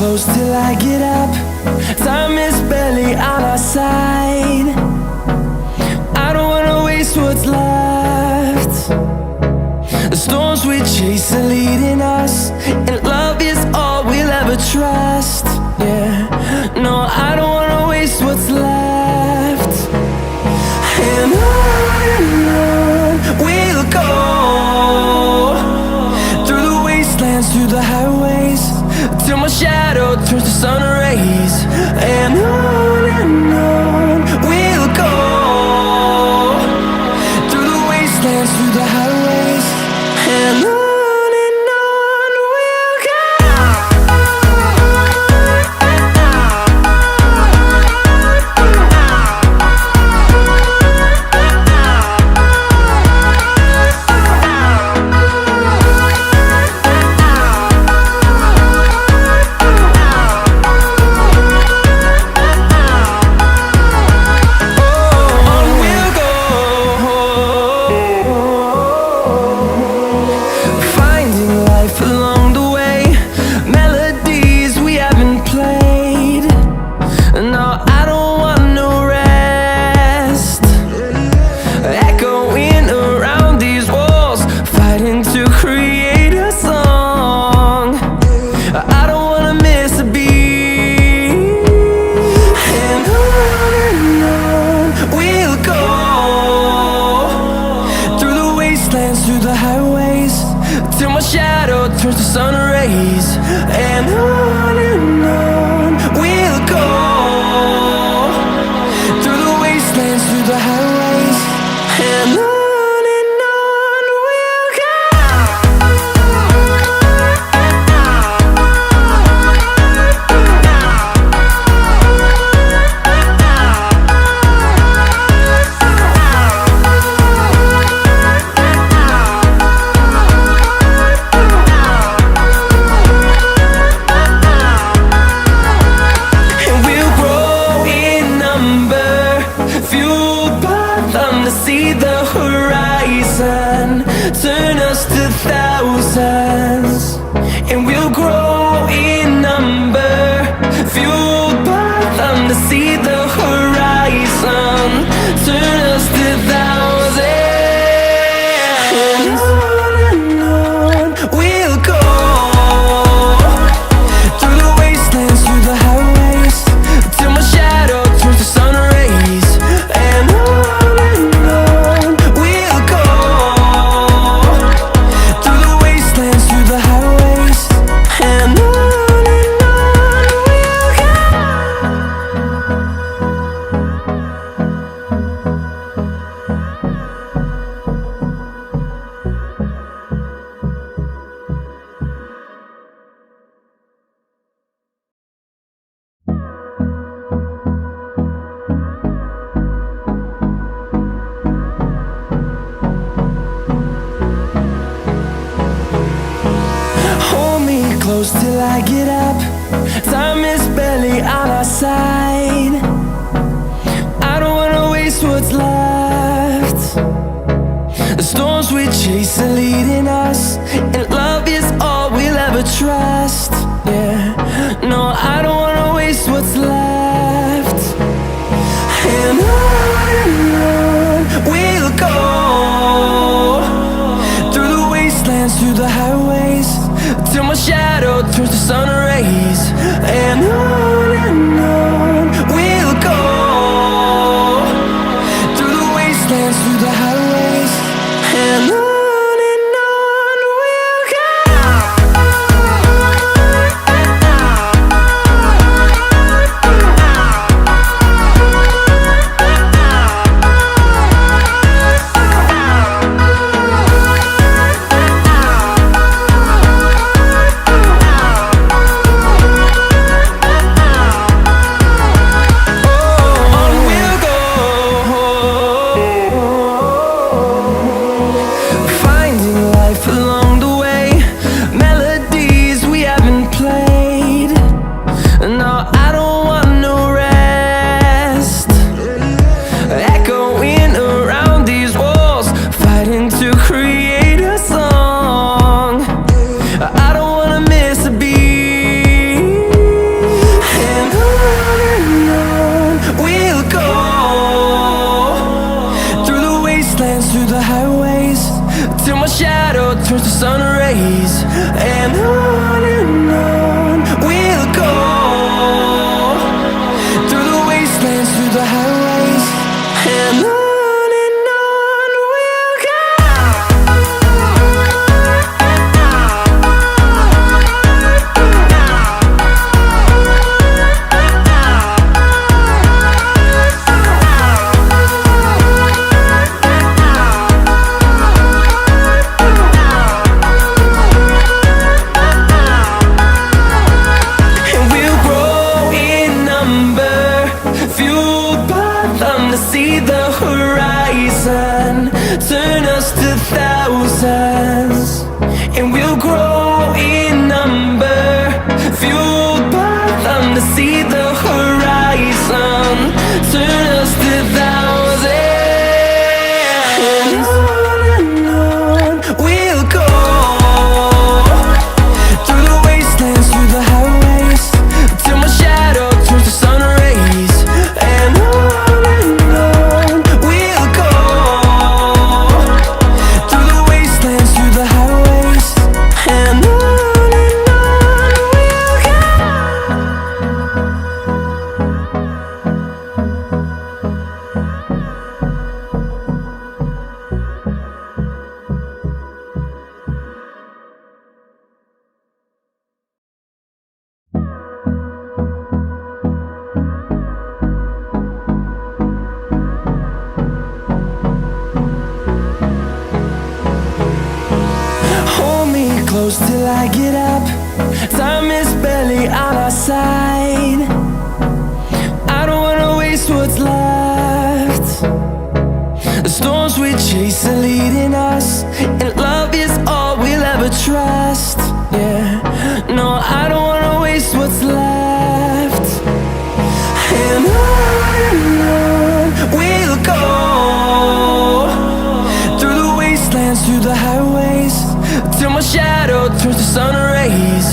close till I get up. Time is barely on our side. I don't wanna waste what's left. The storms we chase are leading us, and love is all we'll ever trust. Yeah, no, I don't wanna waste what's left. And on we'll go, through the wastelands, through the highways, till my shadow turns to sun rays. And on we'll go, through the wastelands, through the highways, and on we'll go. Through the highways, till my shadow turns to sun rays. And on we'll go, through the wastelands, through the highways, and on we'll go. See the horizon, turn us to thousands, and we'll grow in number, fueled by them to see the horizon, turn us to thousands. And on we'll go, through the wastelands, through the highways, till my shadow turns to sun rays. And close till I get up. Time is barely on our side. I don't wanna waste what's left. The storms we chase are leading us, and love is all we'll ever trust. Yeah, no, I don't wanna waste what's left. And on we'll go, through the wastelands, through the highways, till my shadow turns to sun rays. And on we'll go, through the wastelands, through the highways, and on we'll go. them to see the horizon. Turn us to thousands, and we'll grow in number. Fueled by them to see the horizon. Turn us to thousands, and on we'll go. Through the wastelands, through the highways, till my shadow turns to sun rays. And on we'll go. Through the wastelands, through the highways, and on we'll go. Hold me close till I get up. Time is barely on our side. I don't wanna waste what's left. The storms we chase are leading us, and love is all we'll ever trust. Yeah, no, I don't wanna waste what's left. And on we'll go. Through the wastelands, through the highways, till my shadow turns to sun rays.